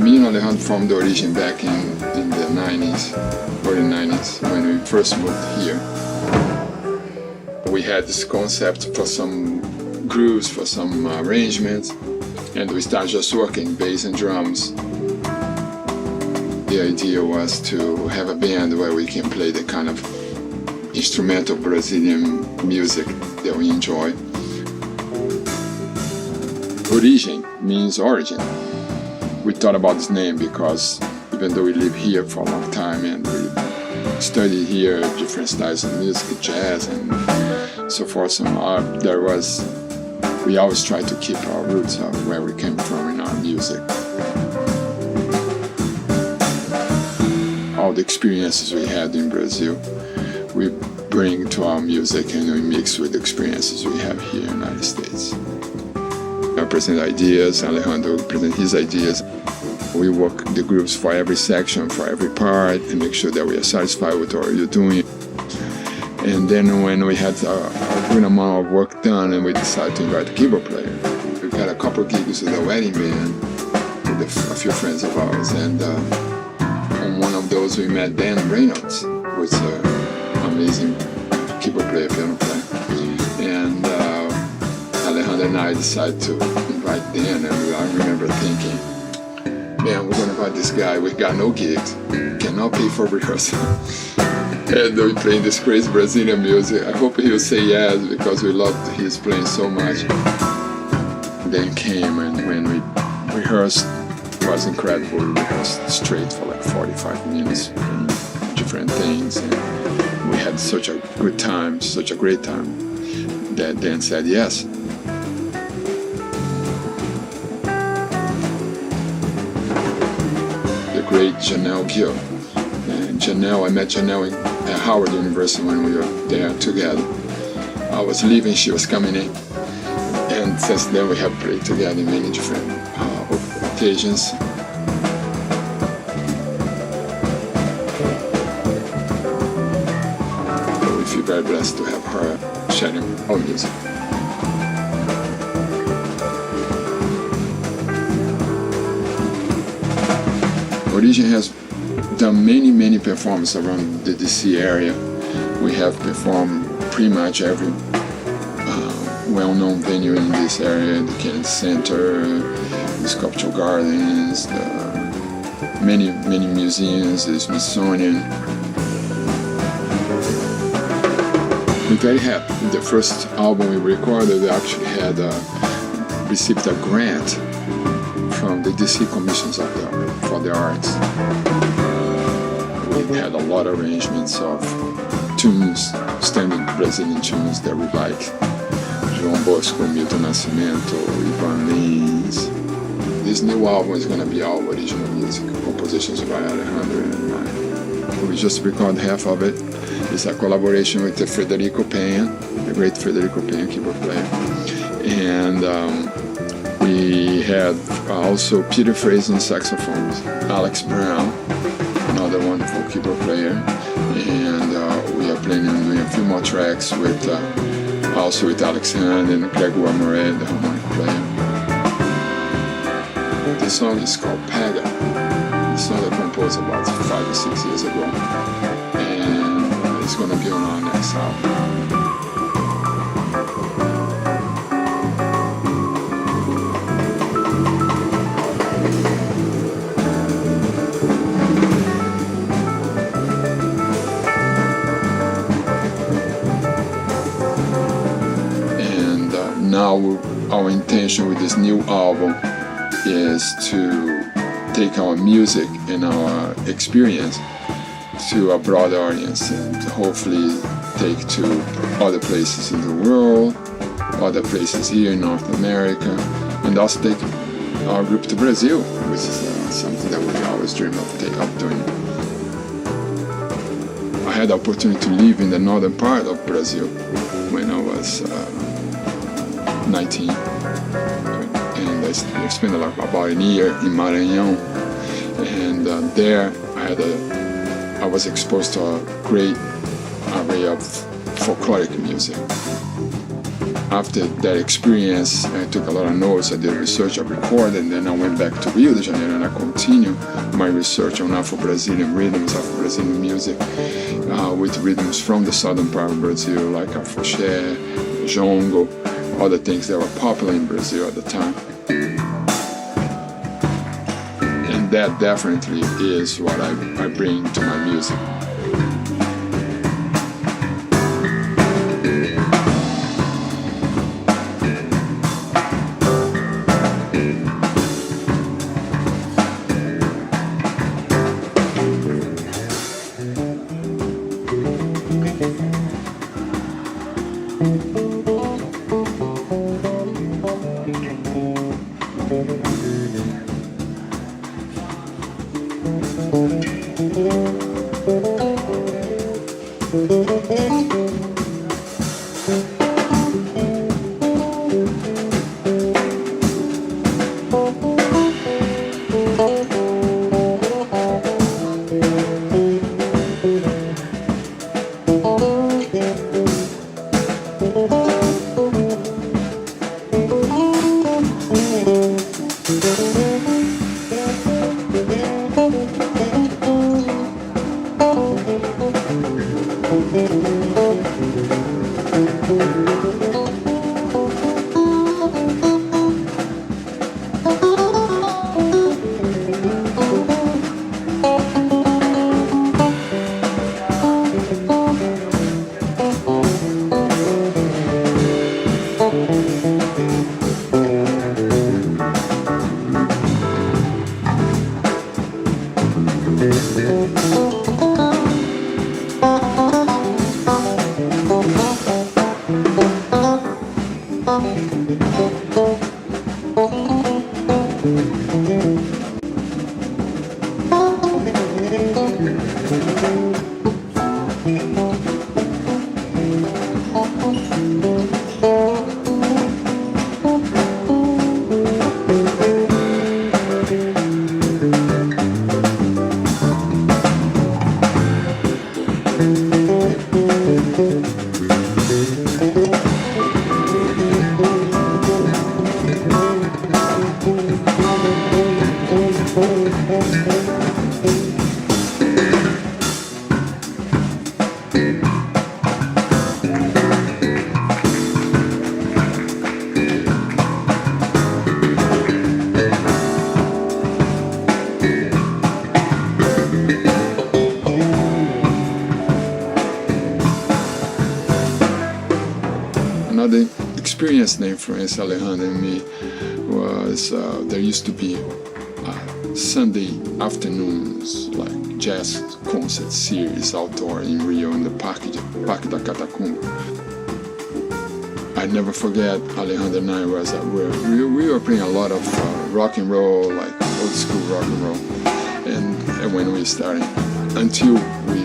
Me and Alejandro formed Origem back in the 90s, early 90s, when we first moved here. We had this concept for some grooves, for some arrangements, and we started just working bass and drums. The idea was to have a band where we can play the kind of instrumental Brazilian music that we enjoy. Origem means origin. We thought about this name because even though we live here for a long time and we studied here different styles of music, jazz and so forth, we always try to keep our roots of where we came from in our music. All the experiences we had in Brazil, we bring to our music and we mix with the experiences we have here in the United States. I present ideas, Alejandro present his ideas. We work the groups for every section, for every part, and make sure that we are satisfied with what you're doing. And then when we had a good amount of work done, and we decided to invite a keyboard player. We got a couple of gigs with a wedding band with a few friends of ours, and on one of those we met Dan Reynolds, who's an amazing keyboard player, piano player. And Alejandro and I decided to invite Dan, and I remember thinking, man, we're going to invite this guy, we got no gigs, cannot pay for rehearsal. And we're playing this crazy Brazilian music. I hope he'll say yes because we loved his playing so much. Dan came, and when we rehearsed, it was incredible. We rehearsed straight for like 45 minutes and different things. And we had such a good time, such a great time, that Dan said yes. The great Janelle Gill. And Janelle, I met Janelle at Howard University when we were there together. I was leaving, she was coming in, and since then we have played together in many different occasions. We feel very blessed to have her sharing our music. Origem has done many performances around the DC area. We have performed pretty much every well-known venue in this area, the Kennedy Center, the Sculptural Gardens, many museums, the Smithsonian. We're very happy. The first album we recorded, we actually had received a grant from the DC Commissions for the Arts. We had a lot of arrangements of tunes, standard Brazilian tunes that we like. João Bosco, Milton Nascimento, Ivan Lins. This new album is going to be all original music, compositions by Alejandro and mine. We just recorded half of it. It's a collaboration with Federico Peña, the great Federico Peña keyboard player. And we had also Peter Fraser on saxophones, Alex Brown, another wonderful keyboard player, and we are planning on doing a few more tracks with also with Alexandre and Gregor Moret, the harmonic player. The song is called Paga. The song I composed about 5 or 6 years ago, and it's going to be on our next album. Now our intention with this new album is to take our music and our experience to a broad audience and hopefully take to other places in the world, other places here in North America, and also take our group to Brazil, which is something that we always dream of doing. I had the opportunity to live in the northern part of Brazil when I was 19, and I spent about a year in Maranhão, and there I was exposed to a great array of folkloric music. After that experience, I took a lot of notes, I did research, I recorded, and then I went back to Rio de Janeiro and I continued my research on Afro-Brazilian rhythms, Afro-Brazilian music, with rhythms from the southern part of Brazil, like afoxé, jongo, other things that were popular in Brazil at the time. And that definitely is what I bring to my music. Another experience that influenced Alejandro and me was there used to be Sunday afternoons, like jazz concert series outdoor in Rio in the Parque da Catacumba. I never forget Alejandro and I we were playing a lot of rock and roll, like old school rock and roll, and when we started, until we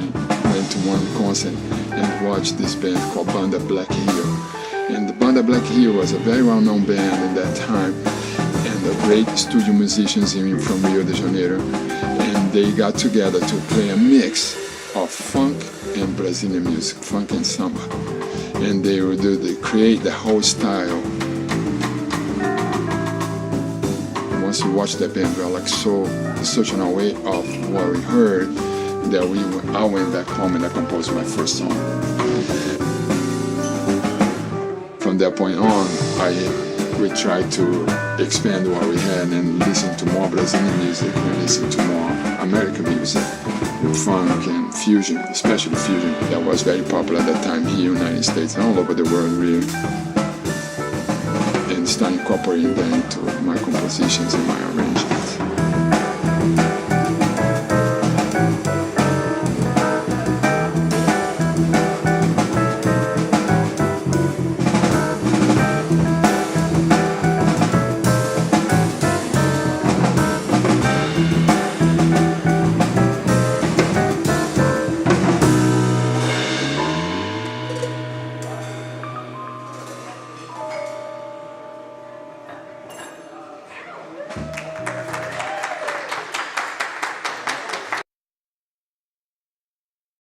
went to one concert and watched this band called Banda Black Hill. And the Banda Black Hill was a very well-known band in that time, and the great studio musicians from Rio de Janeiro, and they got together to play a mix of funk and Brazilian music, funk and samba, and they create the whole style. Once we watched that band, we were like such an aware of what we heard that I went back home and I composed my first song. From that point on, we tried to expand what we had and listen to more Brazilian music and listen to more American music, funk and fusion, especially fusion, that was very popular at that time here in the United States and all over the world, really. And start incorporating that into my compositions and my arrangements.